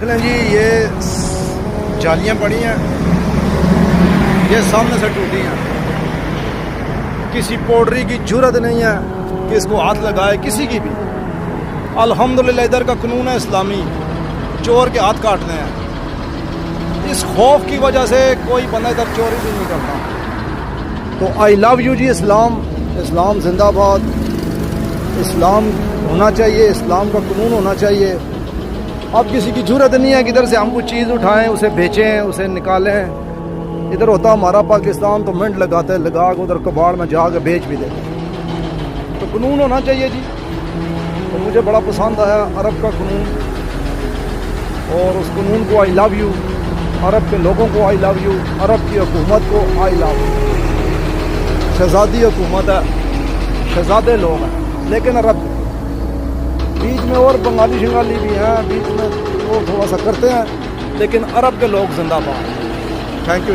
جی یہ جالیاں پڑی ہیں، یہ سامنے سے ٹوٹی ہیں، کسی پوڈری کی جرت نہیں ہے کہ اس کو ہاتھ لگائے کسی کی بھی۔ الحمدللہ ادھر کا قانون ہے اسلامی، چور کے ہاتھ کاٹنے ہیں، اس خوف کی وجہ سے کوئی بندہ ادھر چوری بھی نہیں کرتا۔ تو آئی لو یو جی اسلام، اسلام زندہ باد، اسلام ہونا چاہیے، اسلام کا قانون ہونا چاہیے۔ اب کسی کی جرت نہیں ہے کہ ادھر سے ہم کوئی چیز اٹھائیں، اسے بیچیں، اسے نکالیں۔ ادھر ہوتا ہمارا پاکستان تو منٹ لگاتے لگا کے ادھر کباڑ میں جا کے بیچ بھی دیتے۔ تو قانون ہونا چاہیے جی۔ تو مجھے بڑا پسند آیا عرب کا قانون، اور اس قانون کو آئی لو یو، عرب کے لوگوں کو آئی لو یو، عرب کی حکومت کو آئی لو یو۔ شہزادی حکومت ہے، شہزادے لوگ ہیں، لیکن عرب بیچ میں اور بنگالی شنگالی بھی ہیں، بیچ میں وہ تھوڑا سا کرتے ہیں، لیکن عرب کے لوگ زندہ باد۔ Thank you.